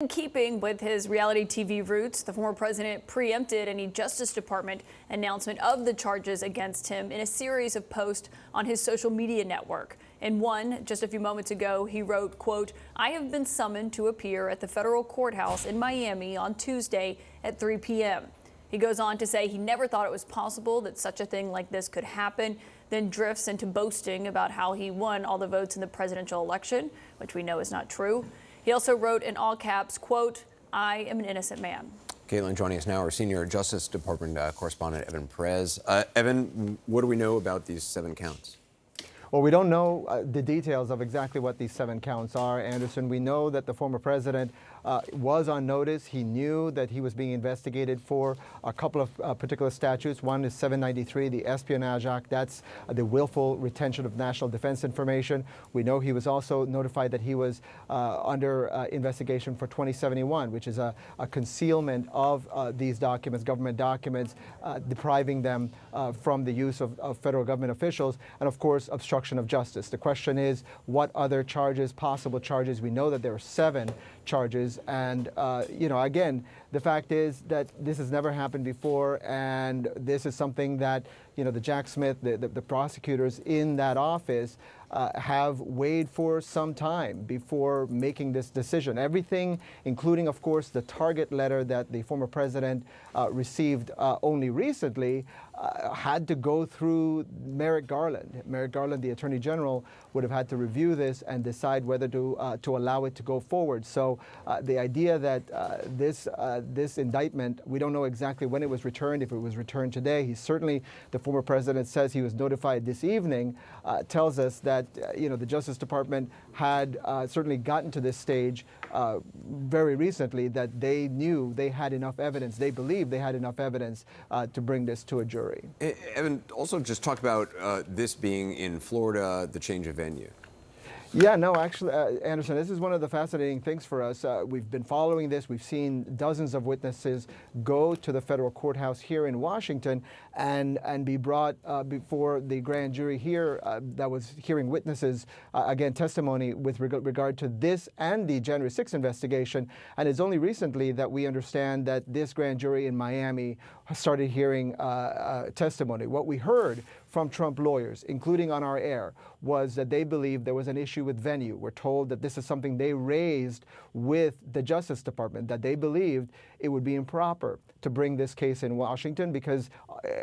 In keeping with his reality TV roots, the former president preempted any Justice Department announcement of the charges against him in a series of posts on his social media network. In one, just a few moments ago, he wrote, quote, "I have been summoned to appear at the federal courthouse in Miami on Tuesday at 3 p.m. He goes on to say he never thought it was possible that such a thing like this could happen, then drifts into boasting about how he won all the votes in the presidential election, which we know is not true. He also wrote in all caps, quote, "I am an innocent man." Kaitlan joining us now, our senior Justice Department correspondent, Evan Perez. Evan, what do we know about these 7 counts? Well, we don't know the details of exactly what these 7 counts are, Anderson. We know that the former president was on notice. He knew that he was being investigated for a couple of particular statutes. One is 793, the Espionage Act. That's the willful retention of national defense information. We know he was also notified that he was under investigation for 2071, which is a concealment of these documents, government documents, depriving them from the use of federal government officials, and of course, obstruction of justice. The question is, what other charges, possible charges? We know that there are 7 charges, and again, the fact is that this has never happened before, and this is something that the Jack Smith, the prosecutors in that office have weighed for some time before making this decision. Everything, including, of course, the target letter that the former president received only recently, had to go through Merrick Garland. Merrick Garland, the Attorney General, would have had to review this and decide whether to allow it to go forward. So the idea that this indictment, we don't know exactly when it was returned, if it was returned today. The former president says he was notified this evening, tells us that the Justice Department had certainly gotten to this stage very recently, that they knew they had enough evidence, they believed they had enough evidence to bring this to a jury. Evan, also just talk about this being in Florida, the change of venue. Yeah, no, actually, Anderson, this is one of the fascinating things for us. We've been following this. We've seen dozens of witnesses go to the federal courthouse here in Washington and be brought before the grand jury here that was hearing witnesses, again, testimony with regard to this and the January 6th investigation. And it's only recently that we understand that this grand jury in Miami started hearing testimony. What we heard from Trump lawyers, including on our air, was that they believed there was an issue with venue. We're told that this is something they raised with the Justice Department, that they believed it would be improper to bring this case in Washington because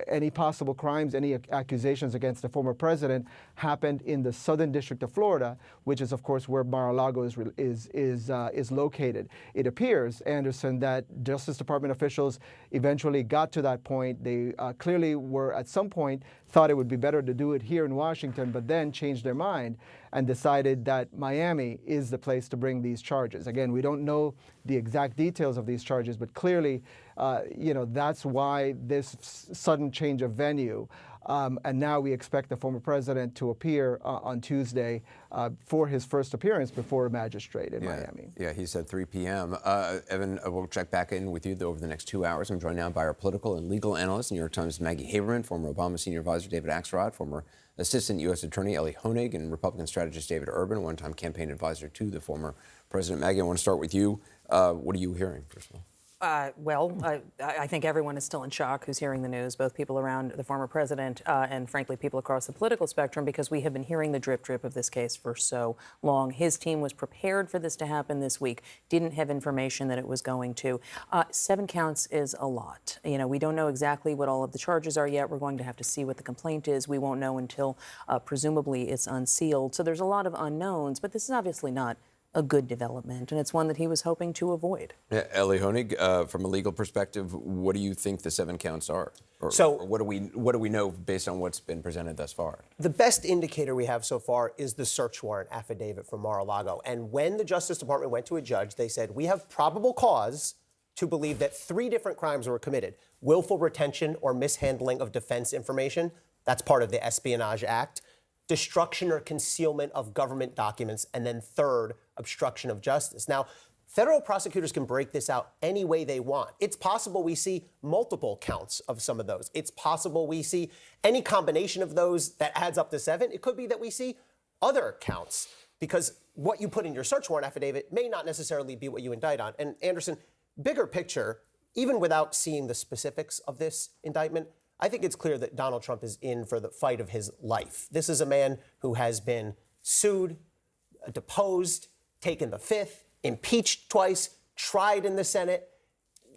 any possible crimes, any accusations against the former president happened in the Southern District of Florida, which is, of course, where Mar-a-Lago is located. It appears, Anderson, that Justice Department officials eventually got to that point. They clearly were, at some point, thought it would be better to do it here in Washington, but then changed their mind and decided that Miami is the place to bring these charges. Again, we don't know the exact details of these charges, but clearly, that's why this sudden change of venue. And now we expect the former president to appear on Tuesday for his first appearance before a magistrate in Miami. Yeah, he said 3 p.m. Evan, we'll check back in with you over the next 2 hours. I'm joined now by our political and legal analyst, New York Times' Maggie Haberman, former Obama senior advisor David Axelrod, former Assistant U.S. Attorney Ellie Honig, and Republican strategist David Urban, one-time campaign advisor to the former president. Maggie, I want to start with you. What are you hearing, first of all? I think everyone is still in shock who's hearing the news, both people around the former president and, frankly, people across the political spectrum, because we have been hearing the drip of this case for so long. His team was prepared for this to happen this week, didn't have information that it was going to. 7 counts is a lot. We don't know exactly what all of the charges are yet. We're going to have to see what the complaint is. We won't know until presumably it's unsealed. So there's a lot of unknowns, but this is obviously not a good development, and it's one that he was hoping to avoid. Yeah, Ellie Honig, from a legal perspective, what do you think the 7 counts are? Or what do we know based on what's been presented thus far? The best indicator we have so far is the search warrant affidavit from Mar-a-Lago. And when the Justice Department went to a judge, they said, we have probable cause to believe that 3 different crimes were committed: willful retention or mishandling of defense information. That's part of the Espionage Act. Destruction or concealment of government documents, and then third, obstruction of justice. Now, federal prosecutors can break this out any way they want. It's possible we see multiple counts of some of those. It's possible we see any combination of those that adds up to 7. It could be that we see other counts, because what you put in your search warrant affidavit may not necessarily be what you indict on. And Anderson, bigger picture, even without seeing the specifics of this indictment, I think it's clear that Donald Trump is in for the fight of his life. This is a man who has been sued, deposed, taken the fifth, impeached twice, tried in the Senate,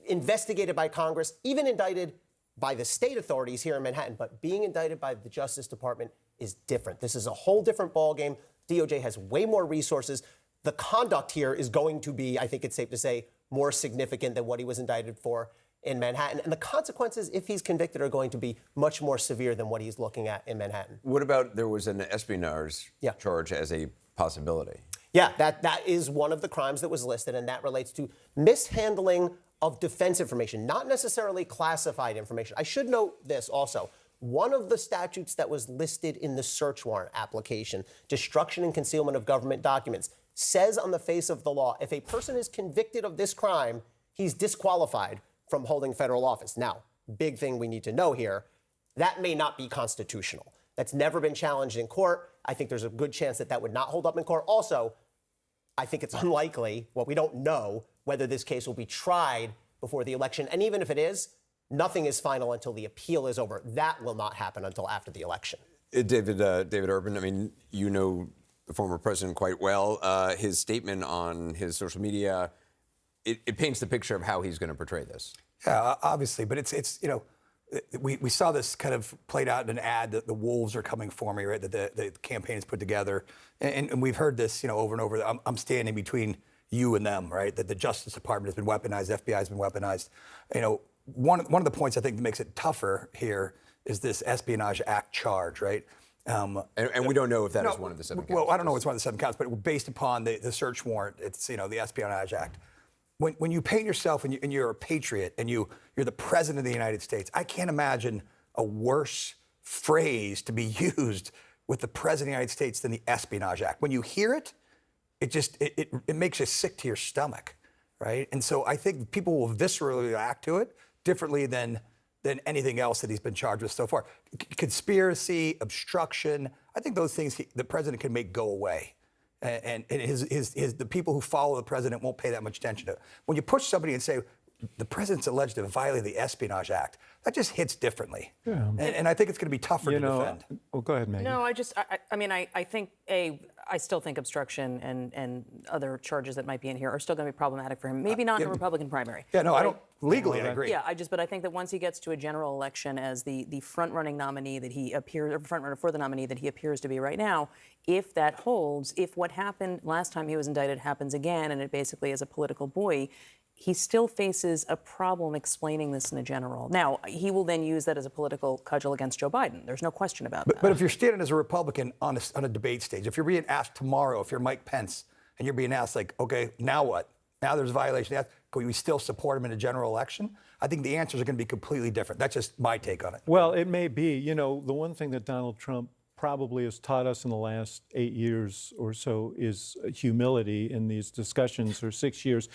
investigated by Congress, even indicted by the state authorities here in Manhattan. But being indicted by the Justice Department is different. This is a whole different ballgame. DOJ has way more resources. The conduct here is going to be, I think it's safe to say, more significant than what he was indicted for in Manhattan. And the consequences, if he's convicted, are going to be much more severe than what he's looking at in Manhattan. What about there was an espionage charge as a possibility? Yeah, that is one of the crimes that was listed, and that relates to mishandling of defense information, not necessarily classified information. I should note this also. One of the statutes that was listed in the search warrant application, destruction and concealment of government documents, says on the face of the law, if a person is convicted of this crime, he's disqualified from holding federal office. Now, big thing we need to know here, that may not be constitutional. That's never been challenged in court. I think there's a good chance that that would not hold up in court. Also, I think it's unlikely, well, we don't know whether this case will be tried before the election. And even if it is, nothing is final until the appeal is over. That will not happen until after the election. David Urban, I mean, you know the former president quite well. His statement on his social media, it paints the picture of how he's going to portray this. Yeah, obviously, but it's you know, we saw this kind of played out in an ad that the wolves are coming for me, right? That the campaign has put together, and we've heard this, you know, over and over. I'm standing between you and them, right? That the Justice Department has been weaponized, FBI has been weaponized. You know, one of the points I think that makes it tougher here is this Espionage Act charge, right? And we don't know if that is one of the 7 counts. Well, I don't know if it's one of the 7 counts, but based upon the search warrant, it's, you know, the Espionage Act. When you paint yourself and you're a patriot and you're the president of the United States, I can't imagine a worse phrase to be used with the president of the United States than the Espionage Act. When you hear it, it makes you sick to your stomach, right? And so I think people will viscerally react to it differently than anything else that he's been charged with so far. Conspiracy, obstruction, I think those things the president can make go away. And the people who follow the president won't pay that much attention to it. When you push somebody and say, the president's alleged to have violated the Espionage Act, that just hits differently. Yeah. And I think it's going to be tougher to defend. Well, go ahead, Maggie. No, I think I still think obstruction and other charges that might be in here are still going to be problematic for him. Maybe not in the Republican primary. Yeah, no, I don't. Legally, I agree. Yeah, but I think that once he gets to a general election as the front-running nominee that he appears, or front-runner for the nominee that he appears to be right now, if that holds, if what happened last time he was indicted happens again, and it basically is a political buoy, he still faces a problem explaining this in a general. Now, he will then use that as a political cudgel against Joe Biden. There's no question about that. But if you're standing as a Republican on a debate stage, if you're being asked tomorrow, if you're Mike Pence, and you're being asked, like, okay, now what? Now there's a violation. Can we still support him in a general election? I think the answers are going to be completely different. That's just my take on it. Well, it may be. You know, the one thing that Donald Trump probably has taught us in the last 8 years or so is humility in these discussions, or 6 years.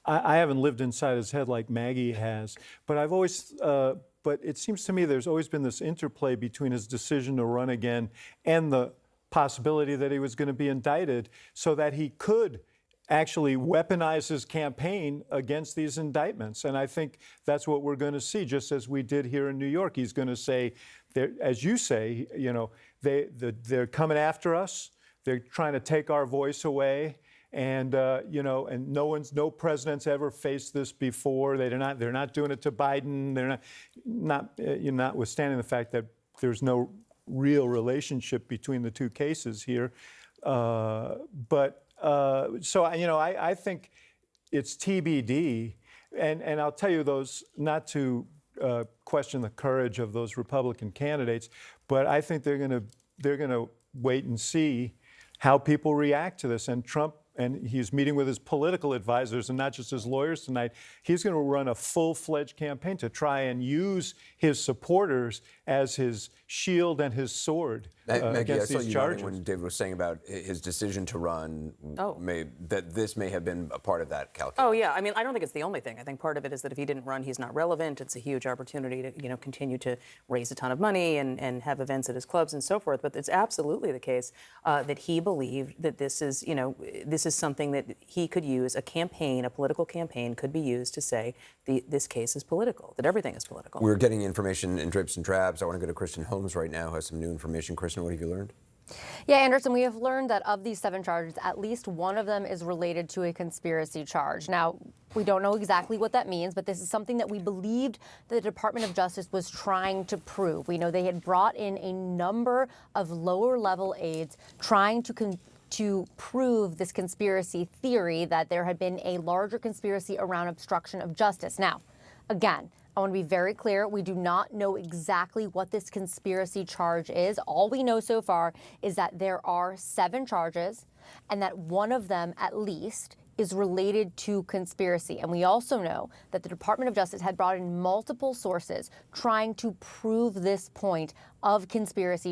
I haven't lived inside his head like Maggie has, but I've always, but it seems to me there's always been this interplay between his decision to run again and the possibility that he was going to be indicted, so that he could actually weaponize his campaign against these indictments. And I think that's what we're going to see, just as we did here in New York. He's going to say, as you say, you know, they're coming after us. They're trying to take our voice away. And you know, and no president's ever faced this before. They're not doing it to Biden. They're notwithstanding the fact that there's no real relationship between the two cases here. So you know, I think it's TBD. And I'll tell you, those, not to question the courage of those Republican candidates, but I think they're going to wait and see how people react to this. And Trump and he's meeting with his political advisors and not just his lawyers tonight. He's going to run a full-fledged campaign to try and use his supporters as his shield and his sword Maggie, against I saw these you charges. when David was saying about his decision to run, that this may have been a part of that calculus. Oh, yeah. I mean, I don't think it's the only thing. I think part of it is that if he didn't run, he's not relevant. It's a huge opportunity to, continue to raise a ton of money and have events at his clubs and so forth. But it's absolutely the case that he believed that this is, this is something that he could use, a political campaign could be used to say this case is political, that everything is political. We're getting information in drips and drabs. I want to go to Kristen Holmes right now, who has some new information. Kristen, what have you learned? Yeah, Anderson, we have learned that of these 7 charges, at least one of them is related to a conspiracy charge. Now, we don't know exactly what that means, but this is something that we believed the Department of Justice was trying to prove. We know they had brought in a number of lower-level aides trying to prove this conspiracy theory that there had been a larger conspiracy around obstruction of justice. Now, again, I want to be very clear. We do not know exactly what this conspiracy charge is. All we know so far is that there are 7 charges and that one of them, at least, is related to conspiracy. And we also know that the Department of Justice had brought in multiple sources trying to prove this point of conspiracy